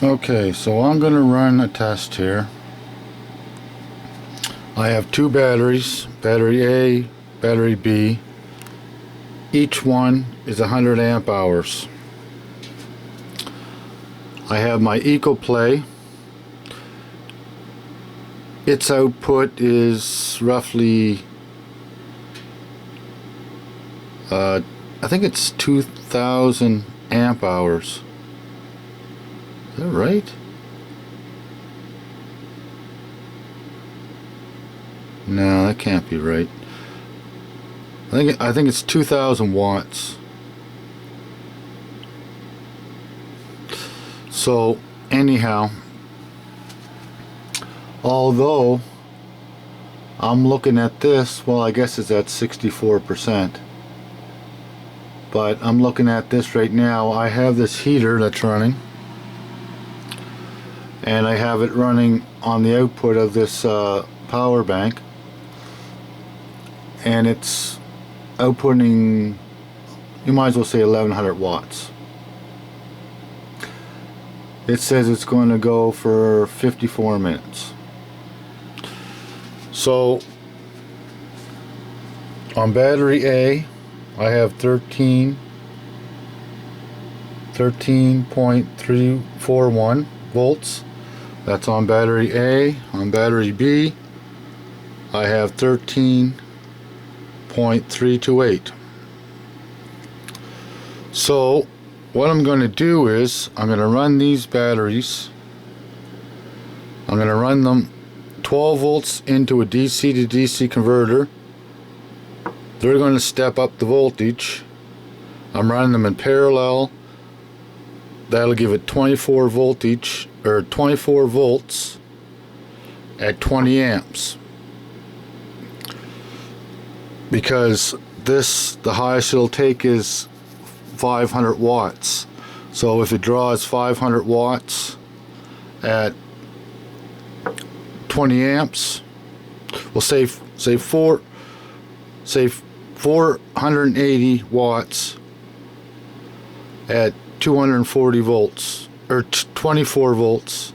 Okay, so I'm going to run a test here. I have two batteries, battery A, battery B. Each one is 100 amp hours. I have my EcoPlay. Its output is roughly, I think it's 2,000 amp hours. Is that right? No, that can't be right. I think it's 2,000 watts. So anyhow, although I'm looking at this, well, I guess it's at 64%. But I'm looking at this right now. I have this heater that's running, and I have it running on the output of this power bank, and it's outputting, you might as well say 1100 watts. It says it's going to go for 54 minutes. So on battery A, I have 13.341 volts. That's on battery A. On battery B, I have 13.328. So what I'm going to do is I'm going to run these batteries. I'm going to run them 12 volts into a DC to DC converter. They're going to step up the voltage. I'm running them in parallel. That'll give it 24 voltage, or 24 volts at 20 amps. Because this, the highest it'll take is 500 watts. So if it draws 500 watts at 20 amps, we'll say 480 watts at 240 volts, or 24 volts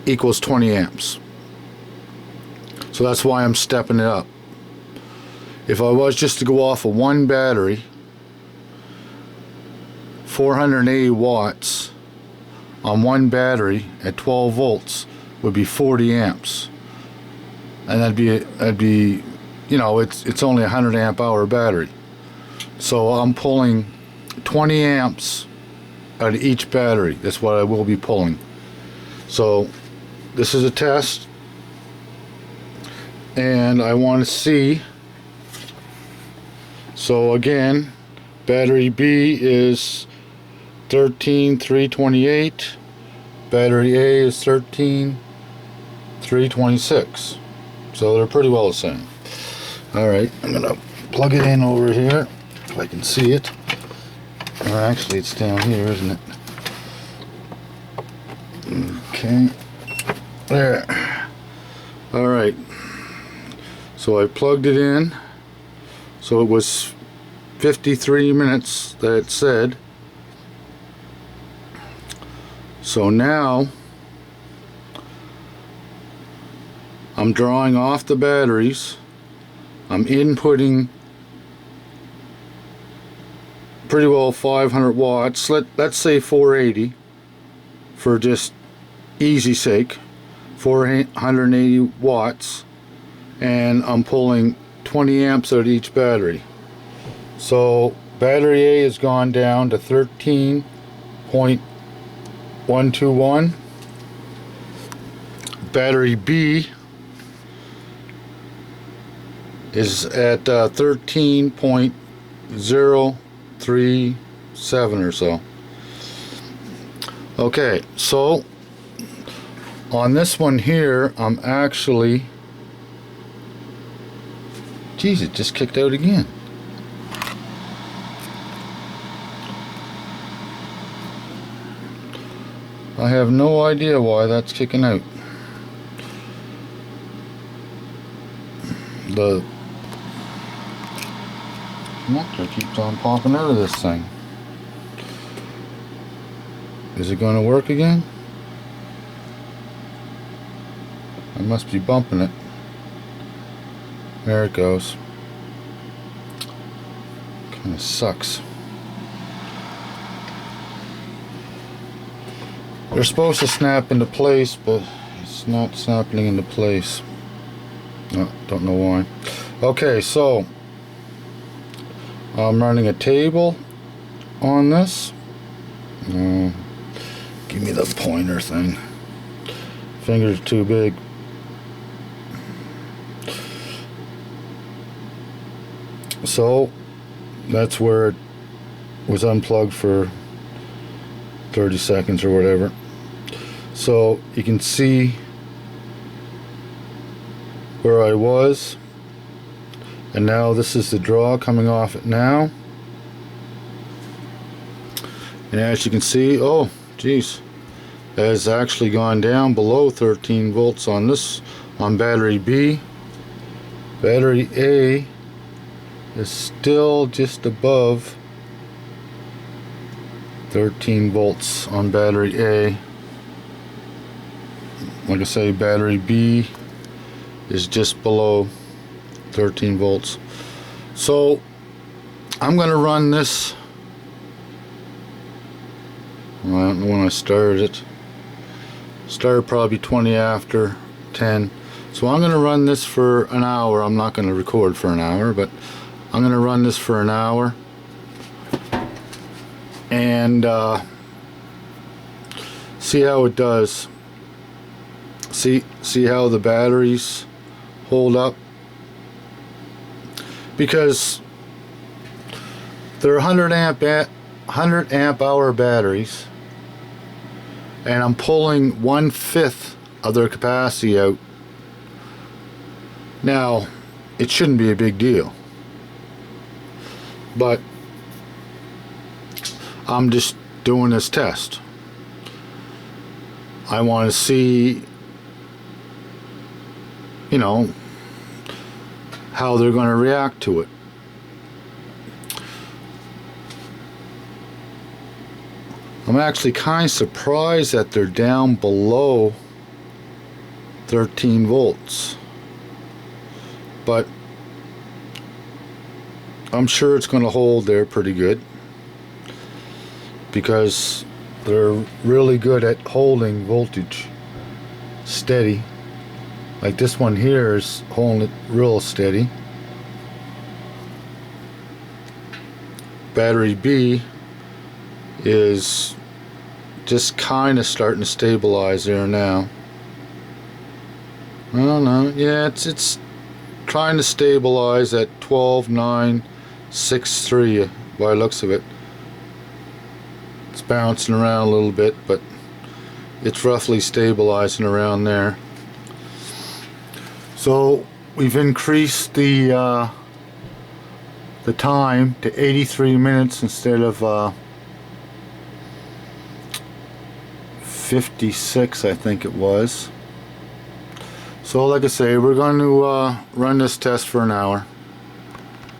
equals 20 amps. So that's why I'm stepping it up. If I was just to go off of one battery, 480 watts on one battery at 12 volts would be 40 amps. And that'd be, you know, it's only a 100 amp hour battery. So I'm pulling 20 amps out of each battery. That's what I will be pulling. So this is a test, and I want to see. So again, battery B is 13.328. Battery A is 13.326. So they're pretty well the same. Alright, I'm gonna plug it in over here if I can see it. Or actually it's down here, isn't it? Okay. There. Alright. So I plugged it in. So it was 53 minutes that it said. So now I'm drawing off the batteries. I'm inputting pretty well 500 watts. Let's say 480 for just easy sake. 480 watts, and I'm pulling 20 amps out of each battery. So battery A has gone down to 13.121. Battery B is at 13.037 or so. Okay, so on this one here, I'm actually, geez, it just kicked out again. I have no idea why that's kicking out. The connector keeps on popping out of this thing. Is it going to work again? I must be bumping it. There it goes. Kind of sucks. They're supposed to snap into place, but it's not snapping into place. No, don't know why. Okay, so I'm running a table on this. Give me the pointer thing. Fingers too big. So that's where it was unplugged for 30 seconds or whatever. So you can see where I was, and now this is the draw coming off it now. And as you can see, oh geez, it has actually gone down below 13 volts on this, on battery B. Battery A is still just above 13 volts on battery A. Like I say, battery B is just below 13 volts. So I'm going to run this. Well, I don't know when I started it. Started probably 20 after 10. So I'm going to run this for an hour. I'm not going to record for an hour, but I'm going to run this for an hour. And see how it does. See how the batteries hold up, because they're 100 amp hour batteries, and I'm pulling 1/5 of their capacity out. Now it shouldn't be a big deal, but I'm just doing this test. I want to see, you know, how they're going to react to it. I'm actually kind of surprised that they're down below 13 volts, but I'm sure it's going to hold there pretty good, because they're really good at holding voltage steady. Like this one here is holding it real steady. Battery B is just kind of starting to stabilize there now. I don't know. Yeah, it's trying to stabilize at 12.963 by the looks of it. It's bouncing around a little bit, but it's roughly stabilizing around there. So we've increased the time to 83 minutes instead of 56, I think it was. So like I say, we're going to run this test for an hour.